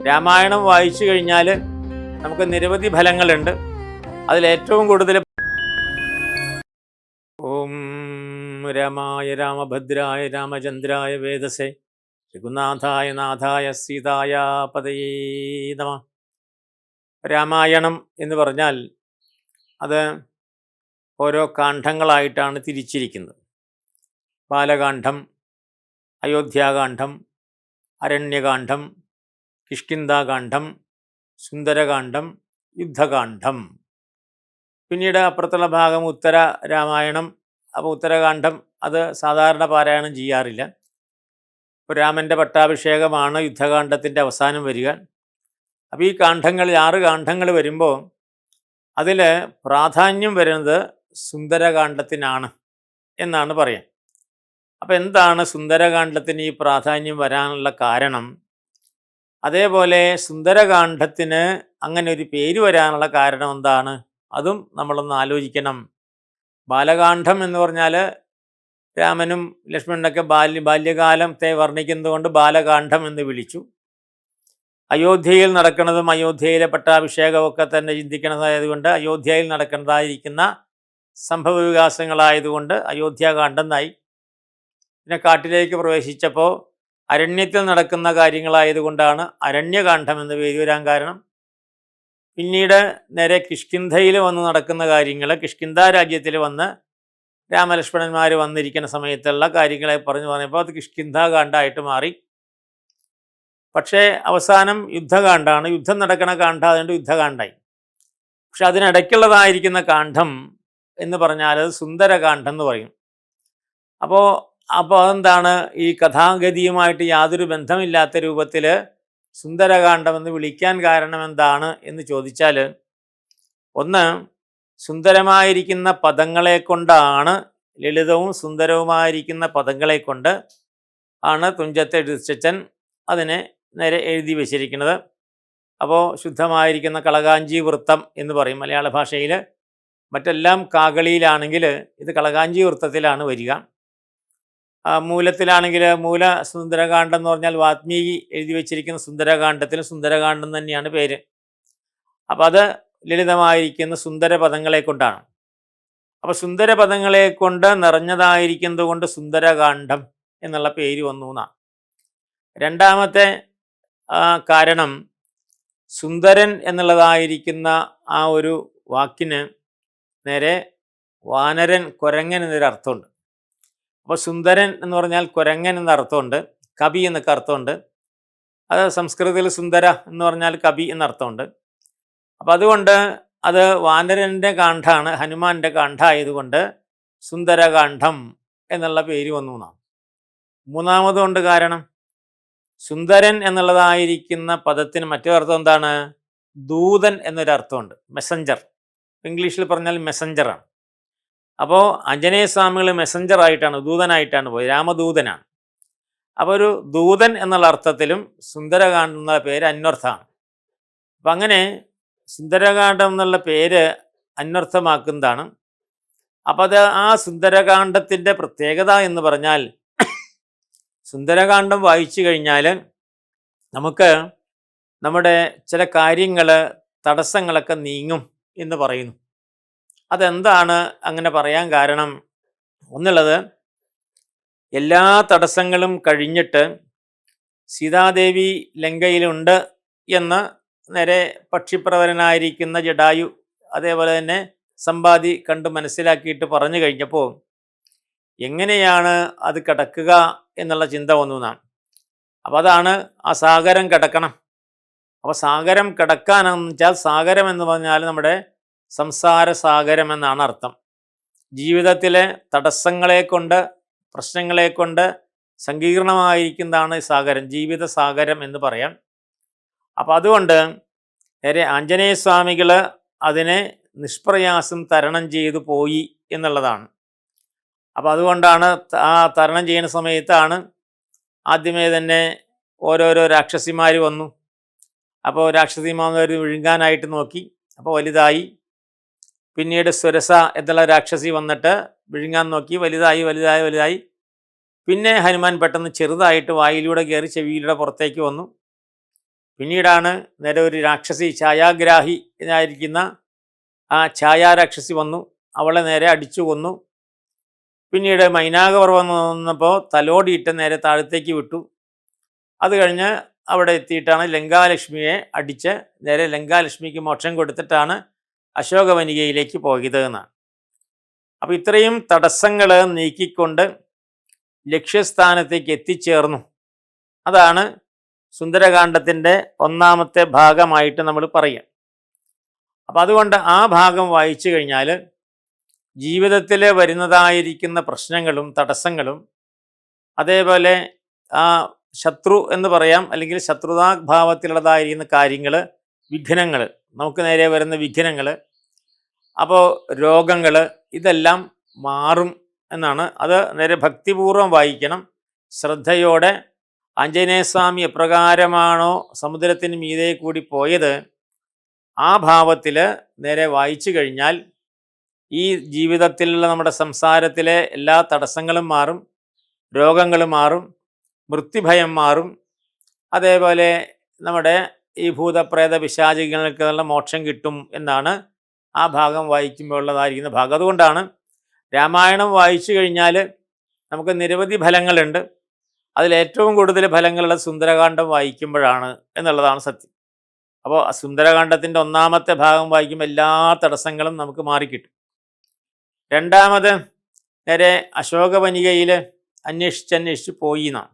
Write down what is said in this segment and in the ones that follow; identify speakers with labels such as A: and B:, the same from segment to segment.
A: രാമായണം വായിച്ചു കഴിഞ്ഞാൽ നമുക്ക് നിരവധി ഫലങ്ങളുണ്ട്. അതിലേറ്റവും കൂടുതൽ ഓം രാമായ രാമഭദ്രായ രാമചന്ദ്രായ വേദസേ രഘുനാഥായ നാഥായ സീതായ പതയേ നമഃ. രാമായണം എന്ന് പറഞ്ഞാൽ അത് ഓരോ കാണ്ഡങ്ങളായിട്ടാണ് തിരിച്ചിരിക്കുന്നത്. ബാലകാന്ഡം, അയോധ്യാകാന്ഡം, അരണ്യകാന്ഡം, കിഷ്കിന്ധാകാന്ഡം, സുന്ദരകാന്ഡം, യുദ്ധകാന്ഡം. പിന്നീട് അപ്പുറത്തുള്ള ഭാഗം ഉത്തര രാമായണം. അപ്പോൾ ഉത്തരകാന്ഡം അത് സാധാരണ പാരായണം ചെയ്യാറില്ല. ഇപ്പോൾ രാമൻ്റെ പട്ടാഭിഷേകമാണ് യുദ്ധകാന്ഡത്തിൻ്റെ അവസാനം വരിക. അപ്പോൾ ഈ കാണ്ഡങ്ങളിൽ 6 കാണ്ഡങ്ങൾ വരുമ്പോൾ അതിൽ പ്രാധാന്യം വരുന്നത് സുന്ദരകാന്ഡത്തിനാണ് എന്നാണ് പറയാം. അപ്പോൾ എന്താണ് സുന്ദരകാന്ഡത്തിന് ഈ പ്രാധാന്യം വരാനുള്ള കാരണം? അതേപോലെ സുന്ദരകാന്ഡത്തിന് അങ്ങനെ ഒരു പേര് വരാനുള്ള കാരണം എന്താണ്? അതും നമ്മളൊന്ന് ആലോചിക്കണം. ബാലകാന്ഡം എന്ന് പറഞ്ഞാൽ രാമനും ലക്ഷ്മണനൊക്കെ ബാല്യകാലത്തെ വർണ്ണിക്കുന്നത് കൊണ്ട് ബാലകാന്ഡം എന്ന് വിളിച്ചു. അയോധ്യയിൽ നടക്കുന്നതും അയോധ്യയിലെ പട്ടാഭിഷേകമൊക്കെ തന്നെ ചിന്തിക്കുന്നതായതുകൊണ്ട് അയോധ്യയിൽ നടക്കുന്നതായിരിക്കുന്ന സംഭവ വികാസങ്ങളായതുകൊണ്ട് അയോധ്യാകാന്ഡം എന്നായി. പിന്നെ കാട്ടിലേക്ക് പ്രവേശിച്ചപ്പോൾ അരണ്യത്തിൽ നടക്കുന്ന കാര്യങ്ങളായതുകൊണ്ടാണ് അരണ്യകാന്ഡം എന്ന് പേര് വരാൻ കാരണം. പിന്നീട് നേരെ കിഷ്കിന്ധയിൽ വന്ന് നടക്കുന്ന കാര്യങ്ങൾ, കിഷ്കിന്ധ രാജ്യത്തിൽ വന്ന് രാമലക്ഷ്മണന്മാർ വന്നിരിക്കുന്ന സമയത്തുള്ള കാര്യങ്ങളെ പറഞ്ഞപ്പോൾ അത് കിഷ്കിന്ധാകാന്ഡമായിട്ട് മാറി. പക്ഷേ അവസാനം യുദ്ധകാന്ഡമാണ്. യുദ്ധം നടക്കുന്ന കാണ്ഡം, അതുകൊണ്ട് യുദ്ധകാന്ഡമായി. പക്ഷെ അതിനിടയ്ക്കുള്ളതായിരിക്കുന്ന കാണ്ഡം എന്ന് പറഞ്ഞാൽ അത് സുന്ദരകാന്ഡം എന്ന് പറയും. അപ്പോൾ അതെന്താണ്? ഈ കഥാഗതിയുമായിട്ട് യാതൊരു ബന്ധമില്ലാത്ത രൂപത്തിൽ സുന്ദരകാന്ഡം എന്ന് വിളിക്കാൻ കാരണം എന്താണ് എന്ന് ചോദിച്ചാൽ, ഒന്ന്, സുന്ദരമായിരിക്കുന്ന പദങ്ങളെ കൊണ്ടാണ്, ലളിതവും സുന്ദരവുമായിരിക്കുന്ന പദങ്ങളെ കൊണ്ട് ആണ് തുഞ്ചത്തെ എഴുത്തച്ഛൻ അതിനെ നേരെ എഴുതി വച്ചിരിക്കുന്നത്. അപ്പോൾ ശുദ്ധമായിരിക്കുന്ന കളകാഞ്ചി വൃത്തം എന്ന് പറയും മലയാള ഭാഷയിൽ. മറ്റെല്ലാം കാകളിയിലാണെങ്കിൽ ഇത് കളകാഞ്ചി വൃത്തത്തിലാണ് വരിക. മൂലത്തിലാണെങ്കിൽ മൂല സുന്ദരകാന്ഡം എന്ന് പറഞ്ഞാൽ വാത്മീകി എഴുതി വച്ചിരിക്കുന്ന സുന്ദരകാന്ഡത്തിന് സുന്ദരകാന്ഡം തന്നെയാണ് പേര്. അപ്പം അത് ലളിതമായിരിക്കുന്ന സുന്ദര പദങ്ങളെ കൊണ്ടാണ്. അപ്പോൾ സുന്ദര പദങ്ങളെ കൊണ്ട് നിറഞ്ഞതായിരിക്കുന്നത് കൊണ്ട് സുന്ദരകാന്ഡം എന്നുള്ള പേര് വന്നു എന്നാണ്. രണ്ടാമത്തെ കാരണം, സുന്ദരൻ എന്നുള്ളതായിരിക്കുന്ന ആ ഒരു വാക്കിന് നേരെ വാനരൻ, കുരങ്ങൻ എന്നൊരർത്ഥമുണ്ട്. അപ്പോൾ സുന്ദരൻ എന്ന് പറഞ്ഞാൽ കുരങ്ങൻ എന്ന അർത്ഥമുണ്ട്, കവി എന്നൊക്കെ അർത്ഥമുണ്ട്. അത് സംസ്കൃതത്തിൽ സുന്ദര എന്ന് പറഞ്ഞാൽ കവി എന്നർത്ഥമുണ്ട്. അപ്പം അതുകൊണ്ട് അത് വാനരൻ്റെ കാണ്ഡമാണ്, ഹനുമാൻ്റെ കാണ്ഡ ആയതുകൊണ്ട് സുന്ദരകാന്ഡം എന്നുള്ള പേര് വന്നു എന്നാണ്. മൂന്നാമതുകൊണ്ട് കാരണം, സുന്ദരൻ എന്നുള്ളതായിരിക്കുന്ന പദത്തിന് മറ്റൊരർത്ഥം എന്താണ്? ദൂതൻ എന്നൊരർത്ഥമുണ്ട്, മെസ്സഞ്ചർ. ഇംഗ്ലീഷിൽ പറഞ്ഞാൽ മെസ്സഞ്ചറാണ്. അപ്പോൾ ആഞ്ജനേയ സ്വാമികൾ മെസ്സഞ്ചറായിട്ടാണ്, ദൂതനായിട്ടാണ് പോയത്, രാമദൂതനാണ്. അപ്പോൾ ഒരു ദൂതൻ എന്നുള്ള അർത്ഥത്തിലും സുന്ദരകാന്ഡം എന്നുള്ള പേര് അന്വർത്ഥമാണ്. അപ്പം അങ്ങനെ സുന്ദരകാന്ഡം എന്നുള്ള പേര് അന്വർത്ഥമാക്കുന്നതാണ്. അപ്പം അത് ആ സുന്ദരകാന്ഡത്തിൻ്റെ പ്രത്യേകത എന്ന് പറഞ്ഞാൽ, സുന്ദരകാന്ഡം വായിച്ചു കഴിഞ്ഞാൽ നമുക്ക് നമ്മുടെ ചില കാര്യങ്ങൾ, തടസ്സങ്ങളൊക്കെ നീങ്ങും എന്ന് പറയുന്നു. അതെന്താണ് അങ്ങനെ പറയാൻ കാരണം? ഒന്നുള്ളത്, എല്ലാ തടസ്സങ്ങളും കഴിഞ്ഞിട്ട് സീതാദേവി ലങ്കയിലുണ്ട് എന്ന് നേരെ പക്ഷിപ്രവരനായിരിക്കുന്ന ജടായു, അതേപോലെ തന്നെ സമ്പാദി കണ്ട് മനസ്സിലാക്കിയിട്ട് പറഞ്ഞു കഴിഞ്ഞപ്പോൾ എങ്ങനെയാണ് അത് കിടക്കുക എന്നുള്ള ചിന്ത വന്നു എന്നാണ്. അപ്പോൾ അതാണ് ആ സാഗരം കിടക്കണം. അപ്പോൾ സാഗരം കിടക്കാനെന്ന് വെച്ചാൽ, സാഗരം എന്ന് പറഞ്ഞാൽ നമ്മുടെ സംസാര സാഗരം എന്നാണ് അർത്ഥം. ജീവിതത്തിലെ തടസ്സങ്ങളെ കൊണ്ട്, പ്രശ്നങ്ങളെ കൊണ്ട് സങ്കീർണമായിരിക്കുന്നതാണ് സാഗരം, ജീവിത സാഗരം എന്ന് പറയാം. അപ്പം അതുകൊണ്ട് നേരെ ആഞ്ജനേയ സ്വാമികൾ അതിനെ നിഷ്പ്രയാസം തരണം ചെയ്തു പോയി എന്നുള്ളതാണ്. അപ്പം അതുകൊണ്ടാണ് ആ തരണം ചെയ്യുന്ന സമയത്താണ് ആദ്യമേ തന്നെ ഓരോരോ രാക്ഷസിമാർ വന്നു. അപ്പോൾ രാക്ഷസിമാർ വിഴുങ്ങാനായിട്ട് നോക്കി, അപ്പോൾ വലുതായി. പിന്നീട് സുരസ എന്നുള്ള രാക്ഷസി വന്നിട്ട് വിഴുങ്ങാൻ നോക്കി, വലുതായി. പിന്നെ ഹനുമാൻ പെട്ടെന്ന് ചെറുതായിട്ട് വായിലൂടെ കയറി ചെവിയിലൂടെ പുറത്തേക്ക് വന്നു. പിന്നീടാണ് നേരെ ഒരു രാക്ഷസി ഛായാഗ്രാഹി എന്നായിരിക്കുന്ന ആ ഛായാരാക്ഷസി വന്നു, അവളെ നേരെ അടിച്ചു കൊന്നു. പിന്നീട് മൈനാകപർവ്വം വന്നപ്പോൾ തലോടിയിട്ട് നേരെ താഴത്തേക്ക് വിട്ടു. അത് കഴിഞ്ഞ് അവിടെ എത്തിയിട്ടാണ് ലങ്കാലക്ഷ്മിയെ അടിച്ച് നേരെ ലങ്കാലക്ഷ്മിക്ക് മോക്ഷം കൊടുത്തിട്ടാണ് അശോകവനികയിലേക്ക് പോയത് എന്നാണ്. അപ്പോൾ ഇത്രയും തടസ്സങ്ങൾ നീക്കിക്കൊണ്ട് ലക്ഷ്യസ്ഥാനത്തേക്ക് എത്തിച്ചേർന്നു. അതാണ് സുന്ദരകാന്ഡത്തിൻ്റെ ഒന്നാമത്തെ ഭാഗമായിട്ട് നമ്മൾ പറയുക. അപ്പം അതുകൊണ്ട് ആ ഭാഗം വായിച്ചു കഴിഞ്ഞാൽ ജീവിതത്തിൽ വരുന്നതായിരിക്കുന്ന പ്രശ്നങ്ങളും തടസ്സങ്ങളും, അതേപോലെ ആ ശത്രു എന്ന് പറയാം, അല്ലെങ്കിൽ ശത്രുതാഭാവത്തിലുള്ളതായിരിക്കുന്ന കാര്യങ്ങൾ, വിഘ്നങ്ങൾ, നമുക്ക് നേരെ വരുന്ന വിഘ്നങ്ങൾ, അപ്പോൾ രോഗങ്ങൾ, ഇതെല്ലാം മാറും എന്നാണ്. അത് നേരെ ഭക്തിപൂർവ്വം വായിക്കണം, ശ്രദ്ധയോടെ. ആഞ്ജനേയസ്വാമി എപ്രകാരമാണോ സമുദ്രത്തിന് മീതെ കൂടി പോയത്, ആ ഭാവത്തിൽ നേരെ വായിച്ചു കഴിഞ്ഞാൽ ഈ ജീവിതത്തിലുള്ള നമ്മുടെ സംസാരത്തിലെ എല്ലാ തടസ്സങ്ങളും മാറും, രോഗങ്ങൾ മാറും, മൃത്യുഭയം മാറും. അതേപോലെ നമ്മുടെ ഈ ഭൂതപ്രേത പിശാചികൾക്കുള്ള മോക്ഷം കിട്ടും എന്നാണ് ആ ഭാഗം വായിക്കുമ്പോൾ ഉള്ളതായിരിക്കുന്ന ഭാഗം. അതുകൊണ്ടാണ് രാമായണം വായിച്ചു കഴിഞ്ഞാൽ നമുക്ക് നിരവധി ഫലങ്ങളുണ്ട്. അതിലേറ്റവും കൂടുതൽ ഫലങ്ങളുള്ള സുന്ദരകാന്ഡം വായിക്കുമ്പോഴാണ് എന്നുള്ളതാണ് സത്യം. അപ്പോൾ സുന്ദരകാന്ഡത്തിൻ്റെ ഒന്നാമത്തെ ഭാഗം വായിക്കുമ്പോൾ എല്ലാ തടസ്സങ്ങളും നമുക്ക് മാറിക്കിട്ടും. രണ്ടാമത് നേരെ അശോകവനികയിൽ അന്വേഷിച്ച് പോയി എന്നാണ്.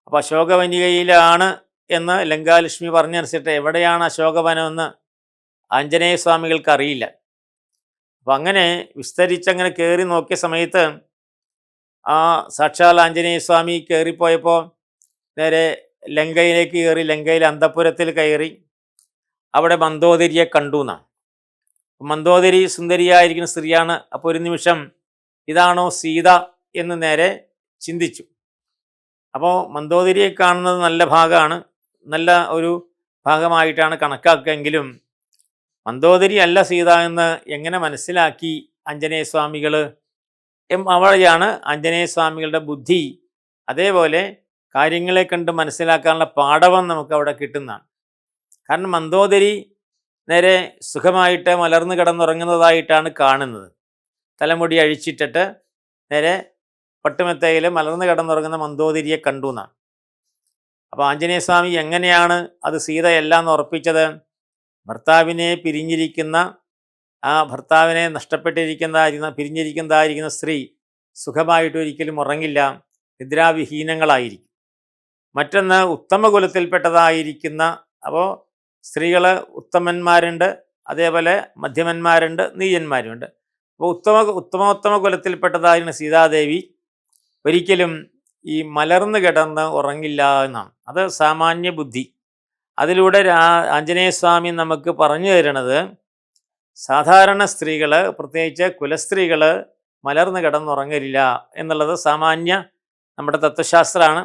A: അപ്പോൾ അശോകവനികയിലാണ് എന്ന് ലങ്കാലക്ഷ്മി പറഞ്ഞനുസരിച്ചിട്ട് എവിടെയാണ് അശോകവനമെന്ന് ആഞ്ജനേയ സ്വാമികൾക്ക് അറിയില്ല. അപ്പം അങ്ങനെ വിസ്തരിച്ചങ്ങനെ കയറി നോക്കിയ സമയത്ത് ആ സാക്ഷാൽ ആഞ്ജനേയ സ്വാമി കയറിപ്പോയപ്പോൾ നേരെ ലങ്കയിലേക്ക് കയറി, ലങ്കയിൽ അന്തഃപുരത്തിൽ കയറി അവിടെ മന്ദോദരിയെ കണ്ടു എന്നാണ്. മന്ദോദരി സുന്ദരിയായിരിക്കുന്ന സ്ത്രീയാണ്. അപ്പോൾ ഒരു നിമിഷം ഇതാണോ സീത എന്ന് നേരെ ചിന്തിച്ചു. അപ്പോൾ മന്ദോദരിയെ കാണുന്നത് നല്ല ഭാഗമാണ്, നല്ല ഒരു ഭാഗമായിട്ടാണ് കണക്കാക്കുകയെങ്കിലും മന്ദോദരി അല്ല സീത എന്ന് എങ്ങനെ മനസ്സിലാക്കി ആഞ്ജനേയ സ്വാമികൾ? അവിടെയാണ് ആഞ്ജനേയ സ്വാമികളുടെ ബുദ്ധി, അതേപോലെ കാര്യങ്ങളെ കണ്ട് മനസ്സിലാക്കാനുള്ള പാഠവം നമുക്ക് അവിടെ കിട്ടുന്നതാണ്. കാരണം മന്ദോദരി നേരെ സുഖമായിട്ട് മലർന്നു കിടന്നുറങ്ങുന്നതായിട്ടാണ് കാണുന്നത്. തലമുടി അഴിച്ചിട്ടിട്ട് നേരെ പട്ടുമെത്തയിൽ മലർന്നു കിടന്നുറങ്ങുന്ന മന്ദോദരിയെ കണ്ടു എന്നാണ്. അപ്പോൾ ആഞ്ജനേയ സ്വാമി എങ്ങനെയാണ് അത് സീതയല്ല എന്ന് ഉറപ്പിച്ചത്? ഭർത്താവിനെ പിരിഞ്ഞിരിക്കുന്ന, ആ ഭർത്താവിനെ പിരിഞ്ഞിരിക്കുന്നതായിരിക്കുന്ന സ്ത്രീ സുഖമായിട്ട് ഒരിക്കലും ഉറങ്ങില്ല, നിദ്രാവിഹീനങ്ങളായിരിക്കും. മറ്റൊന്ന് ഉത്തമകുലത്തിൽപ്പെട്ടതായിരിക്കുന്ന, അപ്പോൾ സ്ത്രീകൾ ഉത്തമന്മാരുണ്ട്, അതേപോലെ മധ്യമന്മാരുണ്ട്, നീചന്മാരുമുണ്ട്. അപ്പോൾ ഉത്തമോത്തമ കുലത്തിൽപ്പെട്ടതായിരുന്ന സീതാദേവി ഒരിക്കലും ഈ മലർന്നു കിടന്ന് ഉറങ്ങില്ല എന്നാണ്. അത് സാമാന്യ ബുദ്ധി. അതിലൂടെ ആഞ്ജനേയ സ്വാമി നമുക്ക് പറഞ്ഞു തരുന്നത് സാധാരണ സ്ത്രീകൾ, പ്രത്യേകിച്ച് കുലസ്ത്രീകൾ മലർന്നു കിടന്നുറങ്ങില്ല എന്നുള്ളത് സാമാന്യ നമ്മുടെ തത്വശാസ്ത്രമാണ്.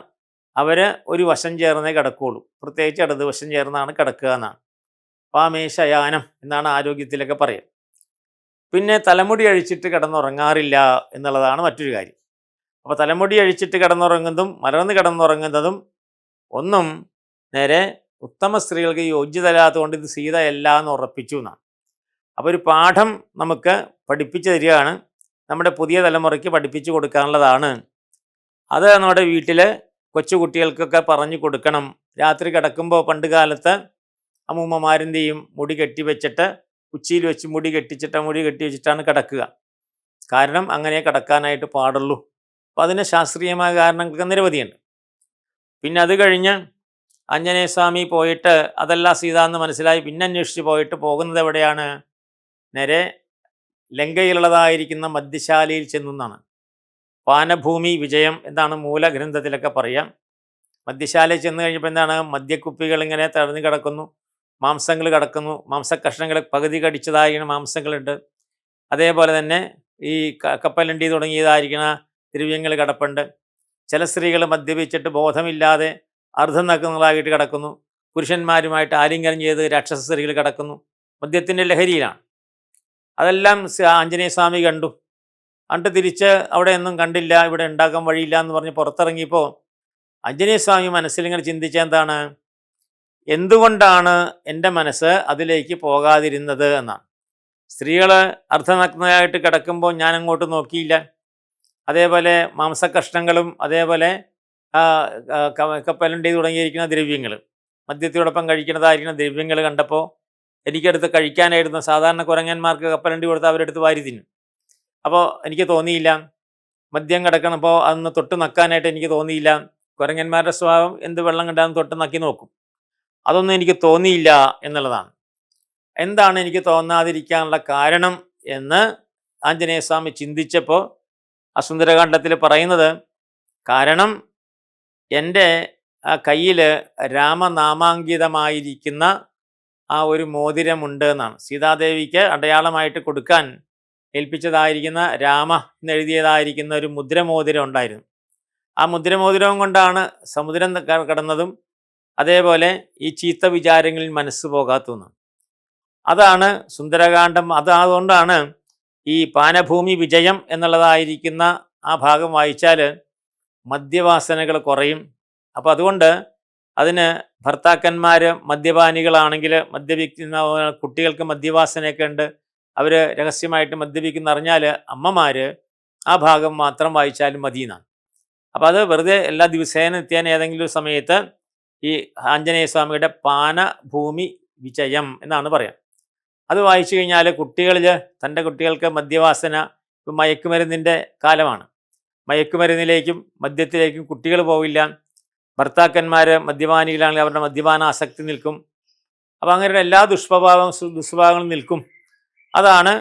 A: അവർ ഒരു വശം ചേർന്നേ കിടക്കുകയുള്ളൂ, പ്രത്യേകിച്ച് ഇടത് വശം ചേർന്നാണ് കിടക്കുക എന്നാണ്. പാമേശയാനം എന്നാണ് ആരോഗ്യത്തിലൊക്കെ പറയുക. പിന്നെ തലമുടി അഴിച്ചിട്ട് കിടന്നുറങ്ങാറില്ല എന്നുള്ളതാണ് മറ്റൊരു കാര്യം. അപ്പോൾ തലമുടി അഴിച്ചിട്ട് കിടന്നുറങ്ങുന്നതും മലർന്ന് കിടന്നുറങ്ങുന്നതും ഒന്നും നേരെ ഉത്തമ സ്ത്രീകൾക്ക് യോഗ്യതല്ലാത്തതുകൊണ്ട് ഇത് സീതയല്ല എന്ന് ഉറപ്പിച്ചു എന്നാണ്. അപ്പോൾ ഒരു പാഠം നമുക്ക് പഠിപ്പിച്ചു തരികയാണ്, നമ്മുടെ പുതിയ തലമുറയ്ക്ക് പഠിപ്പിച്ചു കൊടുക്കാനുള്ളതാണ്. അത് നമ്മുടെ വീട്ടിൽ കൊച്ചുകുട്ടികൾക്കൊക്കെ പറഞ്ഞു കൊടുക്കണം. രാത്രി കിടക്കുമ്പോൾ പണ്ട് കാലത്ത് അമ്മൂമ്മമാരെന്ത് ചെയ്യും, മുടി കെട്ടി വെച്ചിട്ട് ഉച്ചിയിൽ വെച്ച് മുടി കെട്ടി വെച്ചിട്ടാണ് കിടക്കുക. കാരണം അങ്ങനെ കിടക്കാനായിട്ട് പാടുള്ളൂ. അപ്പോൾ അതിന് ശാസ്ത്രീയമായ കാരണങ്ങൾക്ക് നിരവധിയുണ്ട്. പിന്നെ അത് കഴിഞ്ഞ് ആഞ്ജനേയ സ്വാമി പോയിട്ട് അതല്ല സീത എന്ന് മനസ്സിലായി പിന്നെ അന്വേഷിച്ച് പോയിട്ട് പോകുന്നത് എവിടെയാണ്? നേരെ ലങ്കയിലുള്ളതായിരിക്കുന്ന മദ്യശാലയിൽ ചെന്നാണ്. പാനഭൂമി വിജയം എന്നാണ് മൂലഗ്രന്ഥത്തിലൊക്കെ പറയാം. മദ്യശാലയിൽ ചെന്ന് കഴിഞ്ഞപ്പോൾ എന്താണ്, മദ്യക്കുപ്പികൾ ഇങ്ങനെ തടഞ്ഞു കിടക്കുന്നു, മാംസങ്ങൾ കിടക്കുന്നു, മാംസക്കഷ്ണങ്ങൾ പകുതി കടിച്ചതായിരിക്കുന്ന മാംസങ്ങളുണ്ട്. അതേപോലെ തന്നെ ഈ കപ്പലണ്ടി തുടങ്ങിയതായിരിക്കുന്ന ദ്രവ്യങ്ങൾ കിടപ്പുണ്ട്. ചില സ്ത്രീകൾ മദ്യപിച്ചിട്ട് ബോധമില്ലാതെ അർദ്ധം നഗ്നങ്ങളായിട്ട് കിടക്കുന്നു. പുരുഷന്മാരുമായിട്ട് ആലിംഗനം ചെയ്ത് രാക്ഷസ സ്ത്രീകൾ കിടക്കുന്നു. മദ്യത്തിൻ്റെ ലഹരിയിലാണ്. അതെല്ലാം ആഞ്ജനേയ സ്വാമി കണ്ടു. തിരിച്ച് അവിടെ ഒന്നും കണ്ടില്ല, ഇവിടെ ഉണ്ടാക്കാൻ വഴിയില്ല എന്ന് പറഞ്ഞ് പുറത്തിറങ്ങിയപ്പോൾ ആഞ്ജനേയ സ്വാമി മനസ്സിലിങ്ങനെ ചിന്തിച്ച എന്താണ്, എന്തുകൊണ്ടാണ് എൻ്റെ മനസ്സ് അതിലേക്ക് പോകാതിരുന്നത് എന്നാണ്. സ്ത്രീകൾ അർദ്ധനഗ്നയായിട്ട് കിടക്കുമ്പോൾ ഞാൻ അങ്ങോട്ട് നോക്കിയില്ല. അതേപോലെ മാംസകഷ്ണങ്ങളും അതേപോലെ കപ്പലണ്ടി തുടങ്ങിയിരിക്കുന്ന ദ്രവ്യങ്ങൾ, മദ്യത്തോടൊപ്പം കഴിക്കുന്നതായിരിക്കുന്ന ദ്രവ്യങ്ങൾ കണ്ടപ്പോൾ എനിക്കെടുത്ത് കഴിക്കാനായിരുന്നു. സാധാരണ കുരങ്ങന്മാർക്ക് കപ്പലണ്ടി കൊടുത്ത് അവരെടുത്ത് വാരി തിന്നും. അപ്പോൾ എനിക്ക് തോന്നിയില്ല. മദ്യം കിടക്കണപ്പോൾ അതൊന്ന് തൊട്ട് നക്കാനായിട്ട് എനിക്ക് തോന്നിയില്ല. കുരങ്ങന്മാരുടെ സ്വഭാവം എന്ത് വെള്ളം കണ്ടാലും തൊട്ട് നക്കി നോക്കും. അതൊന്നും എനിക്ക് തോന്നിയില്ല എന്നുള്ളതാണ്. എന്താണ് എനിക്ക് തോന്നാതിരിക്കാനുള്ള കാരണം എന്ന് ആഞ്ജനേയസ്വാമി ചിന്തിച്ചപ്പോൾ ആ സുന്ദരകാണ്ഡത്തിൽ പറയുന്നത്, കാരണം എൻ്റെ ആ കയ്യിൽ രാമനാമാങ്കിതമായിരിക്കുന്ന ആ ഒരു മോതിരമുണ്ട് എന്നാണ്. സീതാദേവിക്ക് അടയാളമായിട്ട് കൊടുക്കാൻ ഏൽപ്പിച്ചതായിരിക്കുന്ന രാമ എന്നെഴുതിയതായിരിക്കുന്ന ഒരു മുദ്രമോതിരം ഉണ്ടായിരുന്നു. ആ മുദ്രമോതിരവും കൊണ്ടാണ് സമുദ്രം കടന്നതും അതേപോലെ ഈ ചീത്ത വിചാരങ്ങളിൽ മനസ്സ് പോകാത്തതെന്ന്. അതാണ് സുന്ദരകാന്ഡം. അതുകൊണ്ടാണ് ഈ പാനഭൂമി വിജയം എന്നുള്ളതായിരിക്കുന്ന ആ ഭാഗം വായിച്ചാൽ മദ്യവാസനകൾ കുറയും. അപ്പോൾ അതുകൊണ്ട് അതിന് ഭർത്താക്കന്മാർ മദ്യപാനികളാണെങ്കിൽ, മദ്യപിക്കുന്ന കുട്ടികൾക്ക് മദ്യവാസനയൊക്കെ ഉണ്ട്, അവർ രഹസ്യമായിട്ട് മദ്യപിക്കുന്ന അറിഞ്ഞാൽ അമ്മമാർ ആ ഭാഗം മാത്രം വായിച്ചാലും മതി എന്നാണ്. അപ്പോൾ അത് വെറുതെ എല്ലാ ദിവസേന നിത്യേന ഏതെങ്കിലും ഒരു സമയത്ത് ഈ ആഞ്ജനേയസ്വാമിയുടെ പാനഭൂമി വിജയം എന്നാണ് പറയാം. അത് വായിച്ചു കഴിഞ്ഞാൽ കുട്ടികളിൽ, തൻ്റെ കുട്ടികൾക്ക് മദ്യവാസന, ഇപ്പം മയക്കുമരുന്നിൻ്റെ കാലമാണ്, മയക്കുമരുന്നിലേക്കും മദ്യത്തിലേക്കും കുട്ടികൾ പോവില്ല. ഭർത്താക്കന്മാർ മദ്യപാനികളാണെങ്കിൽ അവരുടെ മദ്യപാന ആസക്തി നിൽക്കും. അപ്പോൾ അങ്ങനെ എല്ലാ ദുഷ്പ്രഭാവങ്ങളും നിൽക്കും. അതാണ്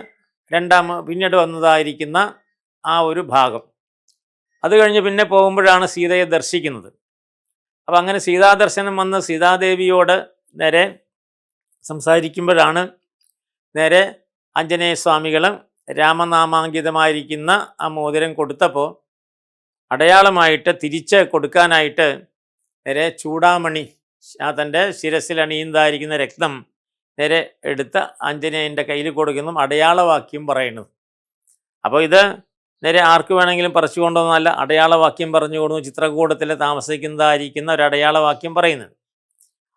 A: പിന്നീട് വന്നതായിരിക്കുന്ന ആ ഒരു ഭാഗം. അത് കഴിഞ്ഞ് പിന്നെ പോകുമ്പോഴാണ് സീതയെ ദർശിക്കുന്നത്. അപ്പം അങ്ങനെ സീതാദർശനം വന്ന് സീതാദേവിയോട് നേരെ സംസാരിക്കുമ്പോഴാണ് നേരെ ആഞ്ജനേയസ്വാമികളും രാമനാമാങ്കിതമായിരിക്കുന്ന ആ മോതിരം കൊടുത്തപ്പോൾ അടയാളമായിട്ട് തിരിച്ച് കൊടുക്കാനായിട്ട് നേരെ ചൂടാമണി, തൻ്റെ ശിരസിൽ അണിയുന്നതായിരിക്കുന്ന രക്തം നേരെ എടുത്ത് ആഞ്ജനേയൻ്റെ കയ്യിൽ കൊടുക്കുന്നു, അടയാളവാക്യം പറയുന്നത്. അപ്പോൾ ഇത് നേരെ ആർക്ക് വേണമെങ്കിലും പറിച്ചു കൊണ്ടുവന്നല്ല, അടയാളവാക്യം പറഞ്ഞു കൊടുന്നു. ചിത്രകൂടത്തിൽ താമസിക്കുന്നതായിരിക്കുന്ന ഒരു അടയാളവാക്യം പറയുന്നത്.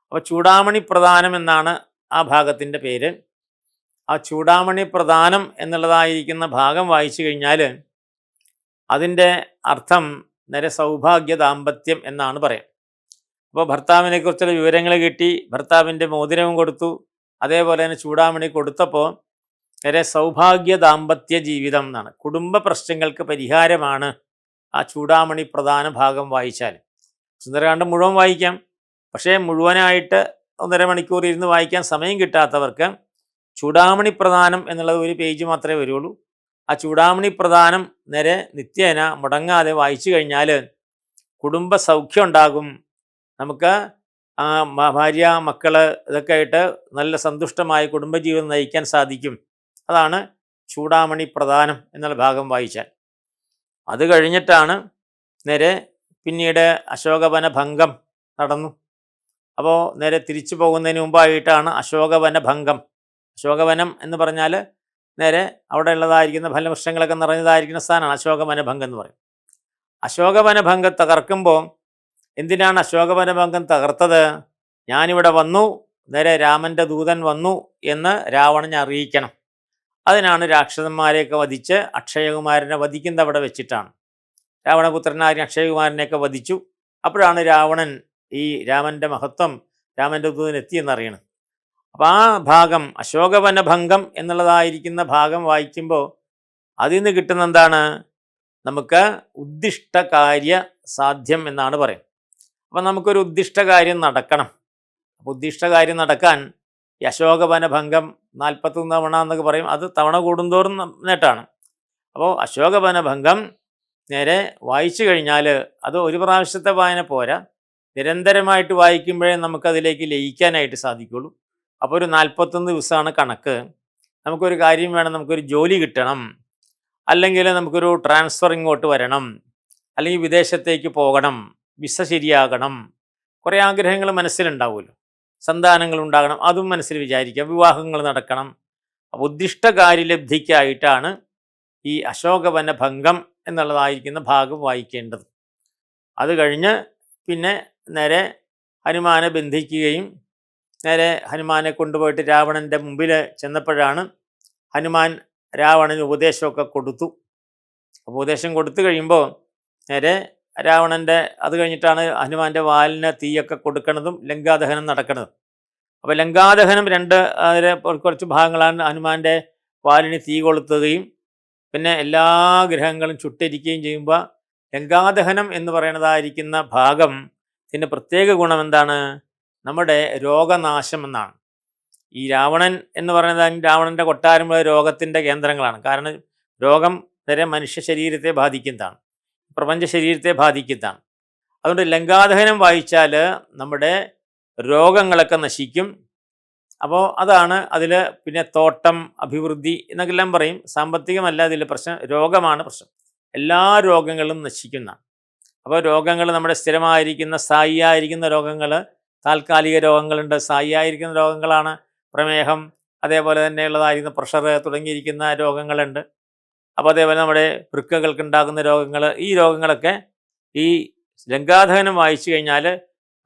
A: അപ്പോൾ ചൂടാമണി പ്രധാനം എന്നാണ് ആ ഭാഗത്തിൻ്റെ പേര്. ആ ചൂടാമണി പ്രധാനം എന്നുള്ളതായിരിക്കുന്ന ഭാഗം വായിച്ചു കഴിഞ്ഞാൽ അതിൻ്റെ അർത്ഥം നേരെ സൗഭാഗ്യ ദാമ്പത്യം എന്നാണ് പറയാം. അപ്പോൾ ഭർത്താവിനെ കുറിച്ചുള്ള വിവരങ്ങൾ കിട്ടി, ഭർത്താവിൻ്റെ മോതിരവും കൊടുത്തു, അതേപോലെ തന്നെ ചൂടാമണി കൊടുത്തപ്പോൾ നേരെ സൗഭാഗ്യ ദാമ്പത്യ ജീവിതം എന്നാണ്. കുടുംബ പ്രശ്നങ്ങൾക്ക് പരിഹാരമാണ് ആ ചൂടാമണി പ്രധാന ഭാഗം വായിച്ചാൽ. സുന്ദരകാന്ഡം മുഴുവൻ വായിക്കാം, പക്ഷേ മുഴുവനായിട്ട് 1.5 മണിക്കൂർ ഇരുന്ന് വായിക്കാൻ സമയം കിട്ടാത്തവർക്ക് ചൂടാമണി പ്രധാനം എന്നുള്ളത് ഒരു പേജ് മാത്രമേ വരുള്ളൂ. ആ ചൂടാമണി പ്രധാനം നേരെ നിത്യേന മുടങ്ങാതെ വായിച്ചു കഴിഞ്ഞാൽ കുടുംബ സൗഖ്യം ഉണ്ടാകും. നമുക്ക് ഭാര്യ, മക്കൾ ഇതൊക്കെ ആയിട്ട് നല്ല സന്തുഷ്ടമായ കുടുംബജീവിതം നയിക്കാൻ സാധിക്കും. അതാണ് ചൂടാമണി പ്രധാനം എന്നുള്ള ഭാഗം വായിച്ചാൽ. അത് കഴിഞ്ഞിട്ടാണ് നേരെ പിന്നീട് അശോകവന ഭംഗം നടന്നു. അപ്പോൾ നേരെ തിരിച്ചു പോകുന്നതിന് മുമ്പായിട്ടാണ് അശോകവന ഭംഗം. അശോകവനം എന്ന് പറഞ്ഞാൽ നേരെ അവിടെ ഉള്ളതായിരിക്കുന്ന ഫലവൃക്ഷങ്ങളൊക്കെ നിറഞ്ഞതായിരിക്കുന്ന സ്ഥാനമാണ് അശോകവനഭംഗം എന്ന് പറയും. അശോകവനഭംഗം തകർക്കുമ്പോൾ എന്തിനാണ് അശോകവനഭംഗം തകർത്തത്? ഞാനിവിടെ വന്നു, നേരെ രാമൻ്റെ ദൂതൻ വന്നു എന്ന് രാവണനെ അറിയിക്കണം. അതിനാണ് രാക്ഷസന്മാരെയൊക്കെ വധിച്ച് അക്ഷയകുമാരനെ വധിക്കുന്നത് അവിടെ വെച്ചിട്ടാണ്. രാവണപുത്രനായ അക്ഷയകുമാരനെയൊക്കെ വധിച്ചു. അപ്പോഴാണ് രാവണൻ ഈ രാമൻ്റെ മഹത്വം, രാമൻ്റെ ദൂതൻ എത്തിയെന്നറിയണം. അപ്പം ആ ഭാഗം അശോകവനഭംഗം എന്നുള്ളതായിരിക്കുന്ന ഭാഗം വായിക്കുമ്പോൾ അതിൽ നിന്ന് കിട്ടുന്ന എന്താണ്? നമുക്ക് ഉദ്ദിഷ്ടകാര്യ സാധ്യം എന്നാണ് പറയും. അപ്പം നമുക്കൊരു ഉദ്ദിഷ്ടകാര്യം നടക്കണം. അപ്പോൾ ഉദ്ദിഷ്ടകാര്യം നടക്കാൻ ഈ അശോകവനഭംഗം 41 തവണ എന്നൊക്കെ പറയും. അത് തവണ കൂടുന്തോറും നേട്ടാണ്. അപ്പോൾ അശോകവനഭംഗം നേരെ വായിച്ചു കഴിഞ്ഞാൽ അത് ഒരു പ്രാവശ്യത്തെ വായന പോരാ, നിരന്തരമായിട്ട് വായിക്കുമ്പോഴേ നമുക്കതിലേക്ക് ലയിക്കാനായിട്ട് സാധിക്കുള്ളൂ. അപ്പോൾ ഒരു 41 ദിവസമാണ് കണക്ക്. നമുക്കൊരു കാര്യം വേണം, നമുക്കൊരു ജോലി കിട്ടണം, അല്ലെങ്കിൽ നമുക്കൊരു ട്രാൻസ്ഫർ ഇങ്ങോട്ട് വരണം, അല്ലെങ്കിൽ വിദേശത്തേക്ക് പോകണം, വിസ ശരിയാകണം, കുറേ ആഗ്രഹങ്ങൾ മനസ്സിലുണ്ടാവുമല്ലോ. സന്താനങ്ങൾ ഉണ്ടാകണം, അതും മനസ്സിൽ വിചാരിക്കാം, വിവാഹങ്ങൾ നടക്കണം. അപ്പോൾ ഉദ്ദിഷ്ടകാര്യലബ്ധിക്കായിട്ടാണ് ഈ അശോകവനഭംഗം എന്നുള്ളതായിരിക്കുന്ന ഭാഗം വായിക്കേണ്ടത്. അത് കഴിഞ്ഞ് പിന്നെ നേരെ ഹനുമാനെ ബന്ധിക്കുകയും നേരെ ഹനുമാനെ കൊണ്ടുപോയിട്ട് രാവണൻ്റെ മുമ്പിൽ ചെന്നപ്പോഴാണ് ഹനുമാൻ രാവണന് ഉപദേശമൊക്കെ കൊടുത്തു. ഉപദേശം കൊടുത്തു കഴിയുമ്പോൾ നേരെ രാവണൻ്റെ അത് കഴിഞ്ഞിട്ടാണ് ഹനുമാൻ്റെ വാലിന് തീയൊക്കെ കൊടുക്കുന്നതും ലങ്കാദഹനം നടക്കുന്നതും. അപ്പോൾ ലങ്കാദഹനം കുറച്ച് ഭാഗങ്ങളാണ്. ഹനുമാൻ്റെ വാലിന് തീ കൊളുത്തുകയും പിന്നെ എല്ലാ ഗ്രഹങ്ങളും ചുട്ടിരിക്കുകയും ചെയ്യുമ്പോൾ ലങ്കാദഹനം എന്ന് പറയുന്നതായിരിക്കുന്ന ഭാഗം ഇതിൻ്റെ പ്രത്യേക ഗുണം എന്താണ്? നമ്മുടെ രോഗനാശം എന്നാണ്. ഈ രാവണൻ എന്ന് പറയുന്നത് രാവണൻ്റെ കൊട്ടാരമുള്ള രോഗത്തിൻ്റെ കേന്ദ്രങ്ങളാണ്. കാരണം രോഗം വരെ മനുഷ്യ ശരീരത്തെ ബാധിക്കുന്നതാണ്, പ്രപഞ്ച ശരീരത്തെ ബാധിക്കുന്നതാണ്. അതുകൊണ്ട് ലങ്കാദഹനം വായിച്ചാൽ നമ്മുടെ രോഗങ്ങളൊക്കെ നശിക്കും. അപ്പോൾ അതാണ് അതിൽ. പിന്നെ തോട്ടം, അഭിവൃദ്ധി എന്നൊക്കെല്ലാം പറയും. സാമ്പത്തികമല്ല ഇതിൽ പ്രശ്നം, രോഗമാണ് പ്രശ്നം. എല്ലാ രോഗങ്ങളും നശിക്കുന്ന. അപ്പോൾ രോഗങ്ങൾ നമ്മുടെ സ്ഥിരമായിരിക്കുന്ന സ്ഥായിയായിരിക്കുന്ന രോഗങ്ങൾ, താൽക്കാലിക രോഗങ്ങളുണ്ട്. സ്ഥായിയായിരിക്കുന്ന രോഗങ്ങളാണ് പ്രമേഹം, അതേപോലെ തന്നെയുള്ളതായിരിക്കുന്ന പ്രഷർ തുടങ്ങിയിരിക്കുന്ന രോഗങ്ങളുണ്ട്. അപ്പോൾ അതേപോലെ നമ്മുടെ വൃക്കകൾക്കുണ്ടാകുന്ന രോഗങ്ങൾ, ഈ രോഗങ്ങളൊക്കെ ഈ ലങ്കാദഹനം വായിച്ചു കഴിഞ്ഞാൽ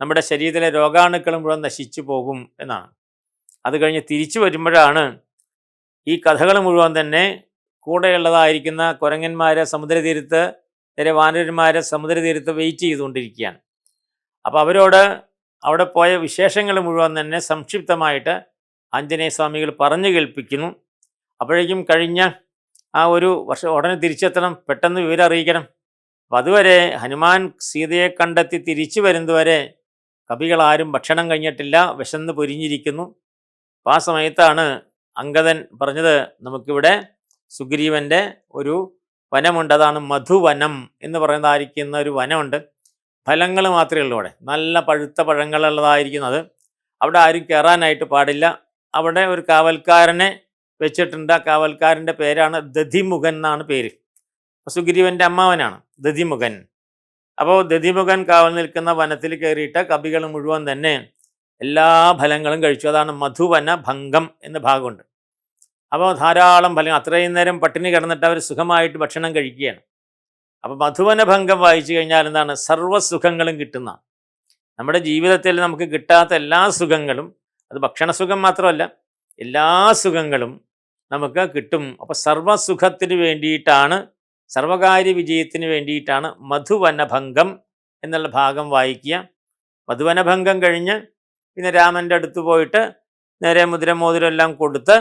A: നമ്മുടെ ശരീരത്തിലെ രോഗാണുക്കൾ മുഴുവൻ നശിച്ചു പോകും എന്നാണ്. അത് കഴിഞ്ഞ് തിരിച്ചു വരുമ്പോഴാണ് ഈ കഥകൾ മുഴുവൻ തന്നെ കൂടെയുള്ളതായിരിക്കുന്ന കുരങ്ങന്മാരെ സമുദ്രതീരത്ത്, നേരെ വാനരന്മാരെ സമുദ്രതീരത്ത് വെയിറ്റ് ചെയ്തുകൊണ്ടിരിക്കുകയാണ്. അപ്പോൾ അവരോട് അവിടെ പോയ വിശേഷങ്ങൾ മുഴുവൻ തന്നെ സംക്ഷിപ്തമായിട്ട് ആഞ്ജനേയ സ്വാമികൾ പറഞ്ഞു കേൾപ്പിക്കുന്നു. അപ്പോഴേക്കും കഴിഞ്ഞ ആ ഒരു വർഷം ഉടനെ തിരിച്ചെത്തണം, പെട്ടെന്ന് വിവരം അറിയിക്കണം. അപ്പം അതുവരെ ഹനുമാൻ സീതയെ കണ്ടെത്തി തിരിച്ചു വരുന്നതുവരെ കവികളാരും ഭക്ഷണം കഴിഞ്ഞിട്ടില്ല, വിശന്ന് പൊരിഞ്ഞിരിക്കുന്നു. അപ്പം ആ സമയത്താണ് അംഗദൻ പറഞ്ഞത്, നമുക്കിവിടെ സുഗ്രീവൻ്റെ ഒരു വനമുണ്ട്, അതാണ് മധുവനം എന്ന് പറയുന്നതായിരിക്കുന്ന ഒരു വനമുണ്ട്. ഫലങ്ങൾ മാത്രമേ ഉള്ളൂ അവിടെ, നല്ല പഴുത്ത പഴങ്ങളുള്ളതായിരിക്കുന്നത്. അവിടെ ആരും കയറാനായിട്ട് പാടില്ല. അവിടെ ഒരു കാവൽക്കാരനെ വെച്ചിട്ടുണ്ട്. ആ കാവൽക്കാരൻ്റെ പേരാണ് ദധിമുഖൻ എന്നാണ് പേര്. സുഗ്രീവൻ്റെ അമ്മാവനാണ് ദധിമുഖൻ. അപ്പോൾ ദധിമുഖൻ കാവൽ നിൽക്കുന്ന വനത്തിൽ കയറിയിട്ട് കവികൾ മുഴുവൻ തന്നെ എല്ലാ ഫലങ്ങളും കഴിച്ചു. അതാണ് മധുവന ഭംഗം എന്ന ഭാഗമുണ്ട്. അപ്പോൾ ധാരാളം ഫലങ്ങൾ, അത്രയും നേരം പട്ടിണി കിടന്നിട്ട് അവർ സുഖമായിട്ട് ഭക്ഷണം കഴിക്കുകയാണ്. അപ്പോൾ മധുവന ഭംഗം വായിച്ചു കഴിഞ്ഞാൽ എന്താണ്? സർവ്വസുഖങ്ങളും കിട്ടുന്ന, നമ്മുടെ ജീവിതത്തിൽ നമുക്ക് കിട്ടാത്ത എല്ലാ സുഖങ്ങളും, അത് ഭക്ഷണസുഖം മാത്രമല്ല, എല്ലാ സുഖങ്ങളും നമുക്ക് കിട്ടും. അപ്പോൾ സർവസുഖത്തിന് വേണ്ടിയിട്ടാണ്, സർവകാര്യ വിജയത്തിന് വേണ്ടിയിട്ടാണ് മധുവനഭംഗം എന്നുള്ള ഭാഗം വായിക്കുക. മധുവനഭംഗം കഴിഞ്ഞ് പിന്നെ രാമൻ്റെ അടുത്ത് പോയിട്ട് നേരെ മുദ്രമോതിരം എല്ലാം കൊടുത്ത്,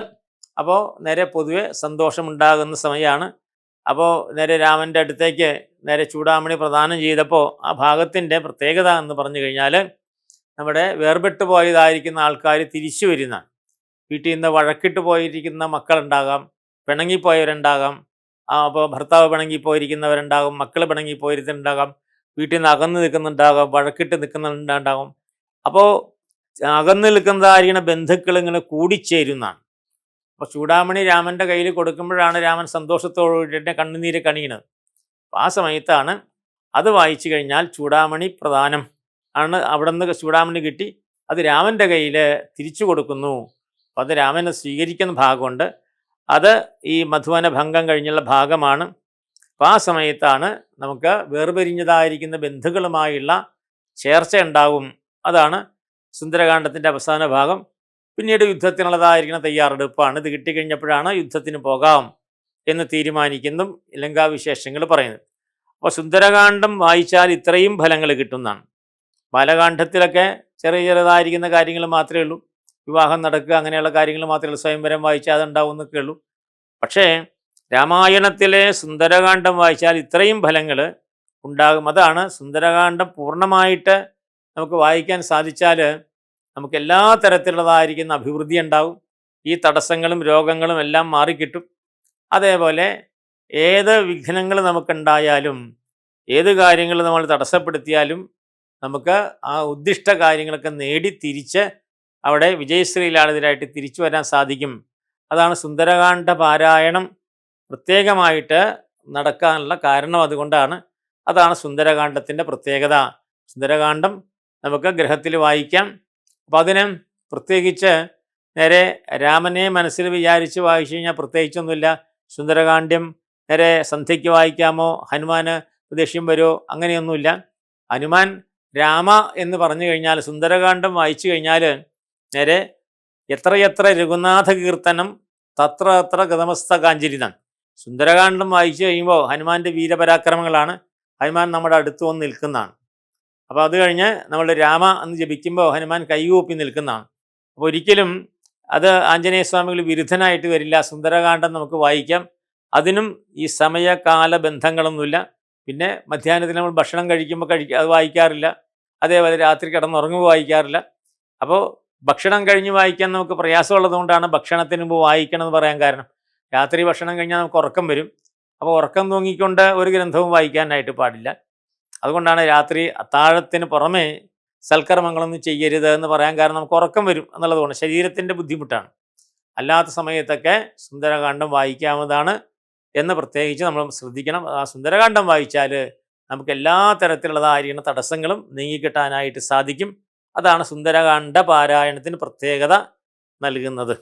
A: അപ്പോൾ നേരെ പൊതുവെ സന്തോഷമുണ്ടാകുന്ന സമയമാണ്. അപ്പോൾ നേരെ രാമൻ്റെ അടുത്തേക്ക് നേരെ ചൂടാമണി പ്രദാനം ചെയ്തപ്പോൾ ആ ഭാഗത്തിൻ്റെ പ്രത്യേകത എന്ന് പറഞ്ഞു കഴിഞ്ഞാൽ, നമ്മുടെ വേർപെട്ട് പോയതായിരിക്കുന്ന ആൾക്കാർ തിരിച്ചു വരുന്ന, വീട്ടിൽ നിന്ന് വഴക്കിട്ട് പോയിരിക്കുന്ന മക്കളുണ്ടാകാം, പിണങ്ങിപ്പോയവരുണ്ടാകാം, അപ്പോൾ ഭർത്താവ് പിണങ്ങിപ്പോയിരിക്കുന്നവരുണ്ടാകും, മക്കൾ പിണങ്ങിപ്പോയിരുന്നുണ്ടാകാം, വീട്ടിൽ നിന്ന് അകന്ന് നിൽക്കുന്നുണ്ടാകാം, വഴക്കിട്ട് നിൽക്കുന്നുണ്ടാകും. അപ്പോൾ അകന്ന് നിൽക്കുന്നതായിരിക്കുന്ന ബന്ധുക്കൾ ഇങ്ങനെ കൂടിച്ചേരുന്നതാണ്. അപ്പോൾ ചൂടാമണി രാമൻ്റെ കയ്യിൽ കൊടുക്കുമ്പോഴാണ് രാമൻ സന്തോഷത്തോടുകൂടി കണ്ണുനീര് കണിയുന്നത്. അപ്പോൾ ആ സമയത്താണ് അത് വായിച്ചു കഴിഞ്ഞാൽ ചൂടാമണി പ്രധാനം ആണ്. അവിടെ നിന്ന് ചൂടാമണി കിട്ടി, അത് രാമൻ്റെ കയ്യിൽ തിരിച്ചു കൊടുക്കുന്നു. അപ്പം അത് രാമനെ സ്വീകരിക്കുന്ന ഭാഗമുണ്ട്. അത് ഈ മധുവന ഭംഗം കഴിഞ്ഞുള്ള ഭാഗമാണ്. അപ്പം ആ സമയത്താണ് നമുക്ക് വേർപിരിഞ്ഞതായിരിക്കുന്ന ബന്ധുക്കളുമായുള്ള ചേർച്ച ഉണ്ടാവും. അതാണ് സുന്ദരകാന്ഡത്തിൻ്റെ അവസാന ഭാഗം. പിന്നീട് യുദ്ധത്തിനുള്ളതായിരിക്കുന്ന തയ്യാറെടുപ്പാണ്. ഇത് കിട്ടിക്കഴിഞ്ഞപ്പോഴാണ് യുദ്ധത്തിന് പോകാം എന്ന് തീരുമാനിക്കുന്നതും ലങ്കാവിശേഷങ്ങൾ പറയുന്നത്. അപ്പോൾ സുന്ദരകാന്ഡം വായിച്ചാൽ ഇത്രയും ഫലങ്ങൾ കിട്ടുന്നതാണ്. ബാലകാന്ഡത്തിലൊക്കെ ചെറിയ ചെറുതായിരിക്കുന്ന കാര്യങ്ങൾ മാത്രമേ ഉള്ളൂ. വിവാഹം നടക്കുക, അങ്ങനെയുള്ള കാര്യങ്ങൾ മാത്രമേ ഉള്ളൂ. സ്വയംവരം വായിച്ചാൽ അതുണ്ടാവും എന്നൊക്കെ ഉള്ളൂ. പക്ഷേ രാമായണത്തിലെ സുന്ദരകാന്ഡം വായിച്ചാൽ ഇത്രയും ഫലങ്ങൾ ഉണ്ടാകും. അതാണ് സുന്ദരകാന്ഡം പൂർണ്ണമായിട്ട് നമുക്ക് വായിക്കാൻ സാധിച്ചാൽ നമുക്ക് എല്ലാ തരത്തിലുള്ളതായിരിക്കുന്ന അഭിവൃദ്ധി ഉണ്ടാവും. ഈ തടസ്സങ്ങളും രോഗങ്ങളും എല്ലാം മാറിക്കിട്ടും. അതേപോലെ ഏത് വിഘ്നങ്ങൾ നമുക്കുണ്ടായാലും, ഏത് കാര്യങ്ങൾ നമ്മൾ തടസ്സപ്പെടുത്തിയാലും നമുക്ക് ആ ഉദ്ദിഷ്ട കാര്യങ്ങളൊക്കെ നേടി തിരിച്ച് അവിടെ വിജയശ്രീലാളിതരായിട്ട് തിരിച്ചു വരാൻ സാധിക്കും. അതാണ് സുന്ദരകാന്ഡ പാരായണം പ്രത്യേകമായിട്ട് നടക്കാനുള്ള കാരണം. അതുകൊണ്ടാണ്, അതാണ് സുന്ദരകാന്ഡത്തിൻ്റെ പ്രത്യേകത. സുന്ദരകാന്ഡം നമുക്ക് ഗ്രഹത്തിൽ വായിക്കാം. അപ്പം അതിന് പ്രത്യേകിച്ച് നേരെ രാമനെ മനസ്സിൽ വിചാരിച്ച് വായിച്ചു കഴിഞ്ഞാൽ പ്രത്യേകിച്ചൊന്നുമില്ല. സുന്ദരകാന്ഡം നേരെ സന്ധ്യയ്ക്ക് വായിക്കാമോ, ഹനുമാന് ദേഷ്യം വരുമോ, അങ്ങനെയൊന്നുമില്ല. ഹനുമാൻ രാമ എന്ന് പറഞ്ഞു കഴിഞ്ഞാൽ, സുന്ദരകാന്ഡം വായിച്ചു കഴിഞ്ഞാൽ നേരെ എത്രയെത്ര രഘുനാഥ കീർത്തനം തത്ര അത്ര ഗതമസ്ത കാഞ്ചരിതം. സുന്ദരകാന്ഡം വായിച്ചു കഴിയുമ്പോൾ ഹനുമാന്റെ വീരപരാക്രമങ്ങളാണ്. ഹനുമാൻ നമ്മുടെ അടുത്ത് വന്ന് നിൽക്കുന്നതാണ്. അപ്പോൾ അത് കഴിഞ്ഞ് നമ്മൾ രാമ എന്ന് ജപിക്കുമ്പോൾ ഹനുമാൻ കൈകൂപ്പി നിൽക്കുന്നതാണ്. അപ്പോൾ ഒരിക്കലും അത് ആഞ്ജനേയസ്വാമികൾ വിരുദ്ധനായിട്ട് വരില്ല. സുന്ദരകാന്ഡം നമുക്ക് വായിക്കാം. അതിനും ഈ സമയകാല ബന്ധങ്ങളൊന്നുമില്ല. പിന്നെ മധ്യാഹ്നത്തിൽ നമ്മൾ ഭക്ഷണം കഴിക്കുമ്പോൾ അത് വായിക്കാറില്ല. അതേപോലെ രാത്രി കിടന്നുറങ്ങുമ്പോൾ വായിക്കാറില്ല. അപ്പോൾ ഭക്ഷണം കഴിഞ്ഞ് വായിക്കാൻ നമുക്ക് പ്രയാസമുള്ളത് കൊണ്ടാണ് ഭക്ഷണത്തിന് മുമ്പ് വായിക്കണം എന്ന് പറയാൻ കാരണം. രാത്രി ഭക്ഷണം കഴിഞ്ഞാൽ നമുക്ക് ഉറക്കം വരും. അപ്പോൾ ഉറക്കം തൂങ്ങിക്കൊണ്ട് ഒരു ഗ്രന്ഥവും വായിക്കാനായിട്ട് പാടില്ല. അതുകൊണ്ടാണ് രാത്രി അത്താഴത്തിന് പുറമേ സൽക്കർമ്മങ്ങളൊന്നും ചെയ്യരുത് എന്ന് പറയാൻ കാരണം നമുക്ക് ഉറക്കം വരും എന്നുള്ളതുകൊണ്ട്, ശരീരത്തിൻ്റെ ബുദ്ധിമുട്ടാണ്. അല്ലാത്ത സമയത്തൊക്കെ സുന്ദരകാന്ഡം വായിക്കാവുന്നതാണ് എന്ന് പ്രത്യേകിച്ച് നമ്മൾ ശ്രദ്ധിക്കണം. ആ സുന്ദരകാന്ഡം വായിച്ചാൽ നമുക്ക് എല്ലാ തരത്തിലുള്ളതായിരിക്കുന്ന തടസ്സങ്ങളും നീങ്ങിക്കിട്ടാനായിട്ട് സാധിക്കും. അതാണ് സുന്ദരകാന്ഡ പാരായണത്തിന് പ്രത്യേകത നൽകുന്നത്.